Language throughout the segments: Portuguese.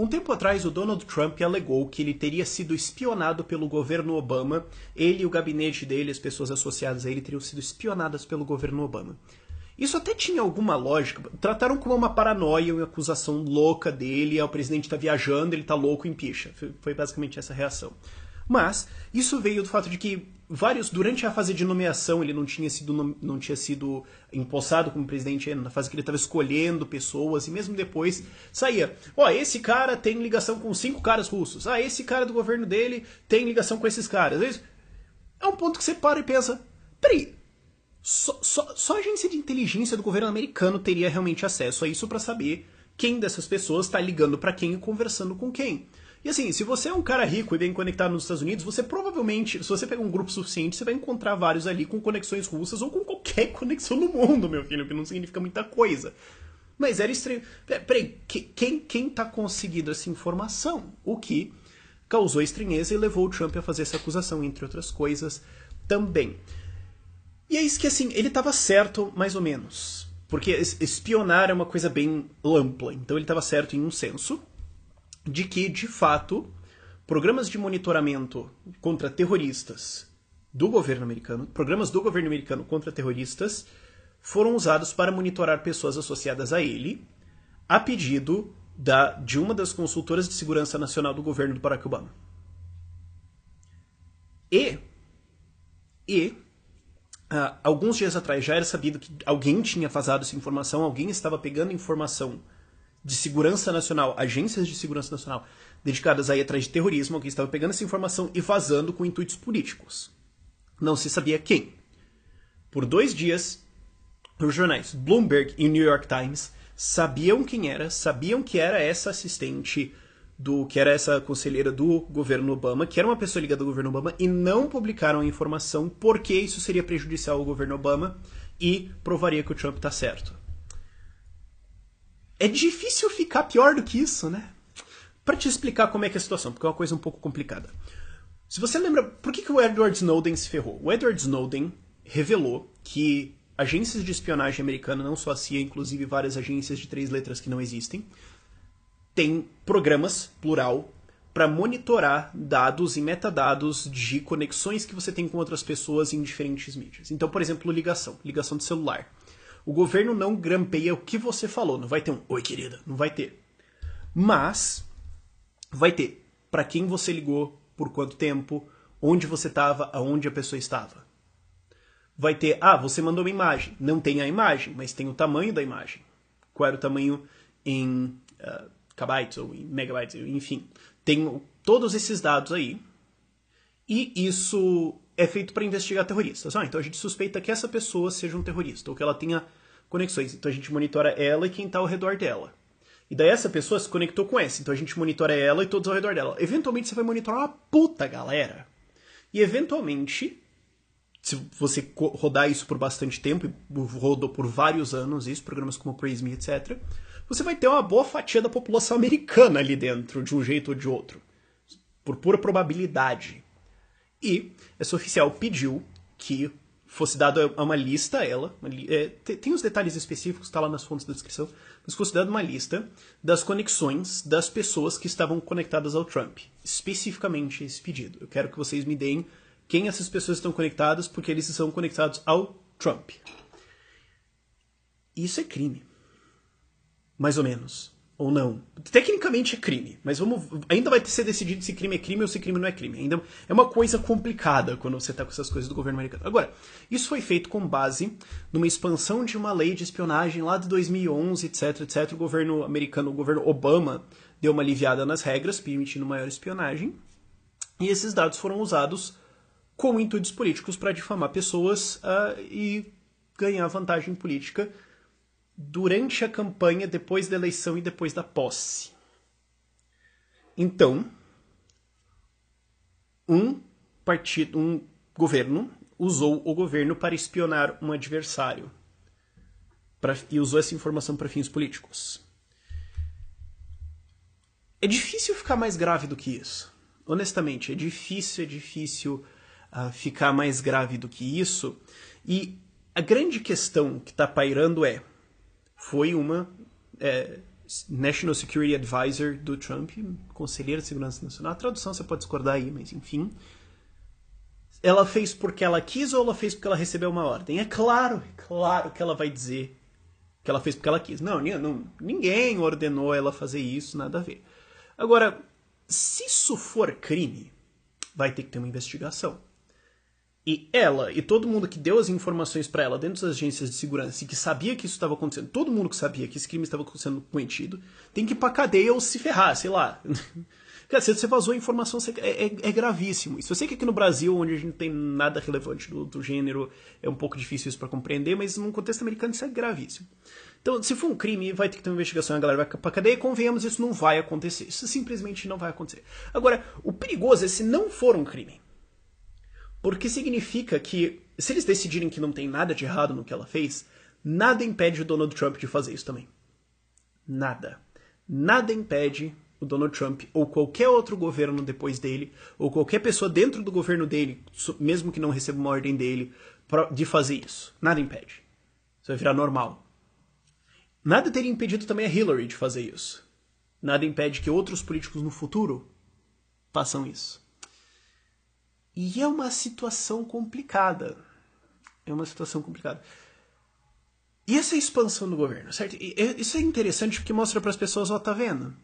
Um tempo atrás, o Donald Trump alegou que ele teria sido espionado pelo governo Obama. Ele e o gabinete dele, as pessoas associadas a ele, teriam sido espionadas pelo governo Obama. Isso até tinha alguma lógica. Trataram como uma paranoia, uma acusação louca dele. O presidente está viajando, ele está louco, empicha. Foi basicamente essa a reação. Mas isso veio do fato de que durante a fase de nomeação, ele não tinha sido empossado como presidente ainda, na fase que ele estava escolhendo pessoas, e mesmo depois saía, esse cara tem ligação com 5 caras russos, esse cara do governo dele tem ligação com esses caras. É um ponto que você para e pensa, peraí, só a agência de inteligência do governo americano teria realmente acesso a isso para saber quem dessas pessoas está ligando para quem e conversando com quem. E assim, se você é um cara rico e bem conectado nos Estados Unidos, você provavelmente, se você pegar um grupo suficiente, você vai encontrar vários ali com conexões russas ou com qualquer conexão no mundo, meu filho, que não significa muita coisa. Mas era estranho. Peraí, quem tá conseguindo essa informação? O que causou estranheza e levou o Trump a fazer essa acusação, entre outras coisas, também. E é isso que, assim, ele tava certo, mais ou menos. Porque espionar é uma coisa bem ampla. Então ele tava certo em um senso de que, de fato, programas de monitoramento contra terroristas do governo americano, programas do governo americano contra terroristas, foram usados para monitorar pessoas associadas a ele, a pedido de uma das consultoras de segurança nacional do governo do Barack Obama. Alguns dias atrás já era sabido que alguém tinha vazado essa informação, alguém estava pegando informação de segurança nacional, agências de segurança nacional dedicadas a ir atrás de terrorismo, alguém estava pegando essa informação e vazando com intuitos políticos. Não se sabia quem. Por 2 dias, os jornais Bloomberg e New York Times sabiam quem era, sabiam que era essa assistente, que era essa conselheira do governo Obama, que era uma pessoa ligada ao governo Obama, e não publicaram a informação porque isso seria prejudicial ao governo Obama e provaria que o Trump está certo. É difícil ficar pior do que isso, né? Para te explicar como é que é a situação, porque é uma coisa um pouco complicada. Se você lembra, por que o Edward Snowden se ferrou? O Edward Snowden revelou que agências de espionagem americana, não só a CIA, inclusive várias agências de 3 letras que não existem, têm programas, plural, para monitorar dados e metadados de conexões que você tem com outras pessoas em diferentes mídias. Então, por exemplo, ligação de celular. O governo não grampeia o que você falou. Não vai ter um "Oi, querida". Não vai ter. Mas vai ter para quem você ligou, por quanto tempo, onde você estava, aonde a pessoa estava. Vai ter, você mandou uma imagem. Não tem a imagem, mas tem o tamanho da imagem. Qual era o tamanho em kbytes ou em megabytes, enfim. Tem todos esses dados aí. E isso é feito para investigar terroristas. Então a gente suspeita que essa pessoa seja um terrorista, ou que ela tenha conexões. Então a gente monitora ela e quem está ao redor dela. E daí essa pessoa se conectou com essa. Então a gente monitora ela e todos ao redor dela. Eventualmente você vai monitorar uma puta galera. E eventualmente, se você rodar isso por bastante tempo, e rodou por vários anos isso, programas como Praise Me, etc., você vai ter uma boa fatia da população americana ali dentro, de um jeito ou de outro. Por pura probabilidade. E essa oficial pediu que fosse dada uma lista a ela, tem os detalhes específicos, está lá nas fontes da descrição, mas fosse dada uma lista das conexões das pessoas que estavam conectadas ao Trump. Especificamente esse pedido. Eu quero que vocês me deem quem essas pessoas estão conectadas, porque eles são conectados ao Trump. Isso é crime. Mais ou menos. Ou não. Tecnicamente é crime, mas ainda vai ser decidido se crime é crime ou se crime não é crime. Ainda é uma coisa complicada quando você está com essas coisas do governo americano. Agora, isso foi feito com base numa expansão de uma lei de espionagem lá de 2011, etc, etc. O governo americano, o governo Obama, deu uma aliviada nas regras, permitindo maior espionagem. E esses dados foram usados com intuitos políticos para difamar pessoas e ganhar vantagem política durante a campanha, depois da eleição e depois da posse. Então, um governo usou o governo para espionar um adversário e usou essa informação para fins políticos. É difícil ficar mais grave do que isso. Honestamente, é difícil ficar mais grave do que isso. E a grande questão que está pairando foi uma National Security Advisor do Trump, conselheira de segurança nacional. A tradução você pode discordar aí, mas enfim. Ela fez porque ela quis ou ela fez porque ela recebeu uma ordem? É claro que ela vai dizer que ela fez porque ela quis. Não, ninguém ordenou ela fazer isso, nada a ver. Agora, se isso for crime, vai ter que ter uma investigação. E ela e todo mundo que deu as informações para ela dentro das agências de segurança e que sabia que isso estava acontecendo, todo mundo que sabia que esse crime estava sendo cometido, tem que ir pra cadeia ou se ferrar, sei lá. Cara, se você vazou a informação, é gravíssimo. E se você que aqui no Brasil, onde a gente não tem nada relevante do gênero, é um pouco difícil isso para compreender, mas num contexto americano isso é gravíssimo. Então, se for um crime, vai ter que ter uma investigação, a galera vai pra cadeia, e convenhamos, isso não vai acontecer. Isso simplesmente não vai acontecer. Agora, o perigoso é se não for um crime. Porque significa que, se eles decidirem que não tem nada de errado no que ela fez, nada impede o Donald Trump de fazer isso também. Nada. Nada impede o Donald Trump, ou qualquer outro governo depois dele, ou qualquer pessoa dentro do governo dele, mesmo que não receba uma ordem dele, de fazer isso. Nada impede. Isso vai virar normal. Nada teria impedido também a Hillary de fazer isso. Nada impede que outros políticos no futuro façam isso. E é uma situação complicada. É uma situação complicada. E essa expansão do governo, certo? Isso é interessante porque mostra para as pessoas, ó, tá vendo?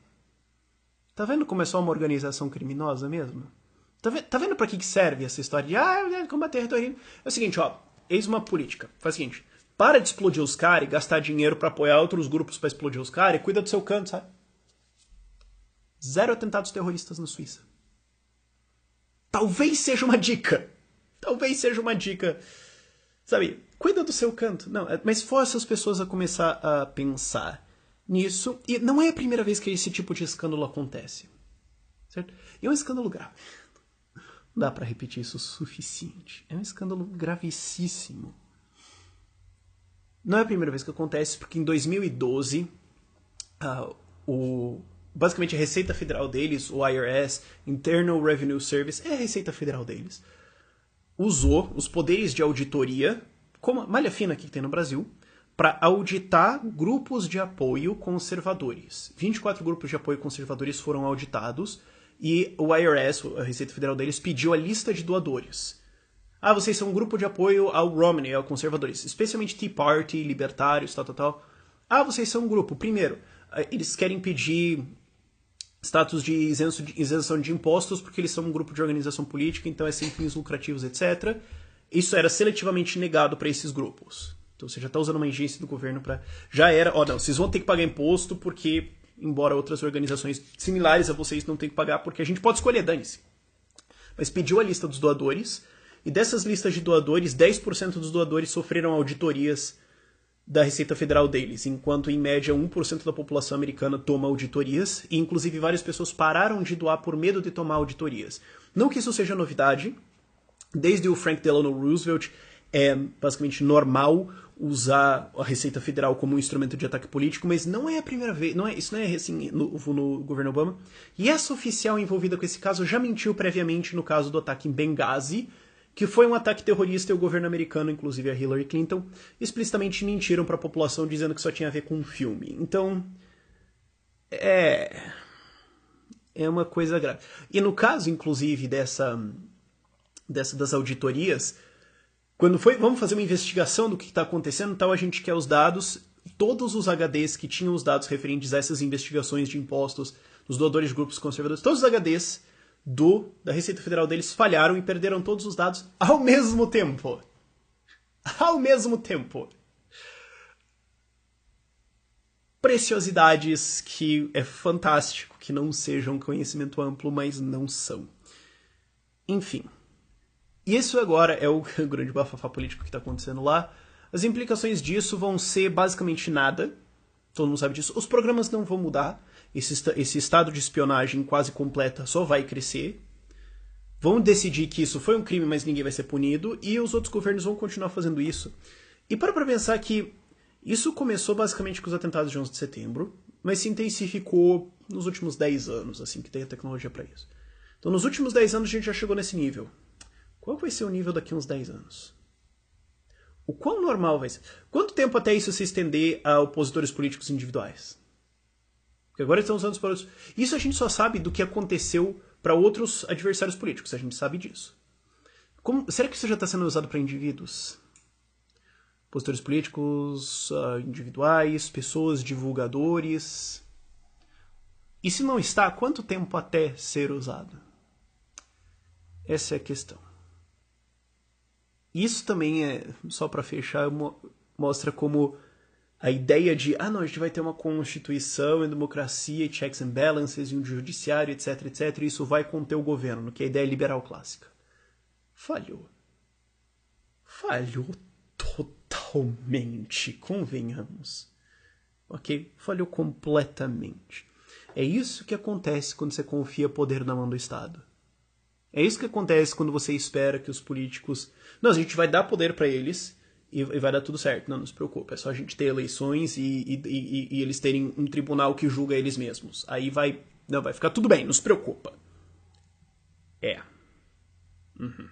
Tá vendo como é só uma organização criminosa mesmo? Tá vendo pra que serve essa história de combater terrorismo? É o seguinte, ó, eis uma política. Faz o seguinte, para de explodir os caras e gastar dinheiro pra apoiar outros grupos pra explodir os caras e cuida do seu canto, sabe? 0 atentados terroristas na Suíça. Talvez seja uma dica. Talvez seja uma dica. Sabe, cuida do seu canto. Não, mas força as pessoas a começar a pensar nisso. E não é a primeira vez que esse tipo de escândalo acontece. Certo? E é um escândalo grave. Não dá pra repetir isso o suficiente. É um escândalo gravíssimo. Não é a primeira vez que acontece, porque em 2012, basicamente a Receita Federal deles, o IRS, Internal Revenue Service, é a Receita Federal deles, usou os poderes de auditoria, como a malha fina que tem no Brasil, para auditar grupos de apoio conservadores. 24 grupos de apoio conservadores foram auditados e o IRS, a Receita Federal deles, pediu a lista de doadores. Ah, vocês são um grupo de apoio ao Romney, aos conservadores, especialmente Tea Party, libertários, tal. Ah, vocês são um grupo. Primeiro, eles querem pedir status de isenção de impostos porque eles são um grupo de organização política, então é sem fins lucrativos, etc. Isso era seletivamente negado para esses grupos. Então você já está usando uma agência do governo para... Já era, não, vocês vão ter que pagar imposto porque, embora outras organizações similares a vocês não tenham que pagar, porque a gente pode escolher, dane-se. Mas pediu a lista dos doadores, e dessas listas de doadores, 10% dos doadores sofreram auditorias da Receita Federal deles, enquanto em média 1% da população americana toma auditorias, e inclusive várias pessoas pararam de doar por medo de tomar auditorias. Não que isso seja novidade, desde o Frank Delano Roosevelt é basicamente normal usar a Receita Federal como um instrumento de ataque político, mas não é a primeira vez, isso não é assim no governo Obama. E essa oficial envolvida com esse caso já mentiu previamente no caso do ataque em Benghazi, que foi um ataque terrorista e o governo americano, inclusive a Hillary Clinton, explicitamente mentiram para a população dizendo que só tinha a ver com um filme. Então, é uma coisa grave. E no caso, inclusive, das auditorias, quando vamos fazer uma investigação do que está acontecendo, tal, a gente quer os dados, todos os HDs que tinham os dados referentes a essas investigações de impostos dos doadores de grupos conservadores, todos os HDs da Receita Federal deles falharam e perderam todos os dados ao mesmo tempo. Ao mesmo tempo. Preciosidades que é fantástico que não sejam conhecimento amplo, mas não são. Enfim. E isso agora é o grande bafafá político que está acontecendo lá. As implicações disso vão ser basicamente nada. Todo mundo sabe disso. Os programas não vão mudar. Esse estado de espionagem quase completa só vai crescer. Vão decidir que isso foi um crime, mas ninguém vai ser punido. E os outros governos vão continuar fazendo isso. E para pensar que isso começou basicamente com os atentados de 11 de setembro, mas se intensificou nos últimos 10 anos, assim, que tem a tecnologia para isso. Então, nos últimos 10 anos, a gente já chegou nesse nível. Qual vai ser o nível daqui a uns 10 anos? O quão normal vai ser? Quanto tempo até isso se estender a opositores políticos individuais? Porque agora estão usando para outros. Isso a gente só sabe do que aconteceu para outros adversários políticos. A gente sabe disso. Será que isso já está sendo usado para indivíduos? Postores políticos individuais, pessoas, divulgadores. E se não está, quanto tempo até ser usado? Essa é a questão. Isso também é, só para fechar, mostra como a ideia de, não, a gente vai ter uma constituição e democracia e checks and balances e um judiciário, etc, etc, e isso vai conter o governo, que é a ideia liberal clássica. Falhou. Falhou totalmente, convenhamos. Ok? Falhou completamente. É isso que acontece quando você confia poder na mão do Estado. É isso que acontece quando você espera que os políticos... Não, a gente vai dar poder para eles e vai dar tudo certo. Não se preocupa, é só a gente ter eleições e eles terem um tribunal que julga eles mesmos. Aí vai... Não, vai ficar tudo bem, não se preocupa. É. Uhum.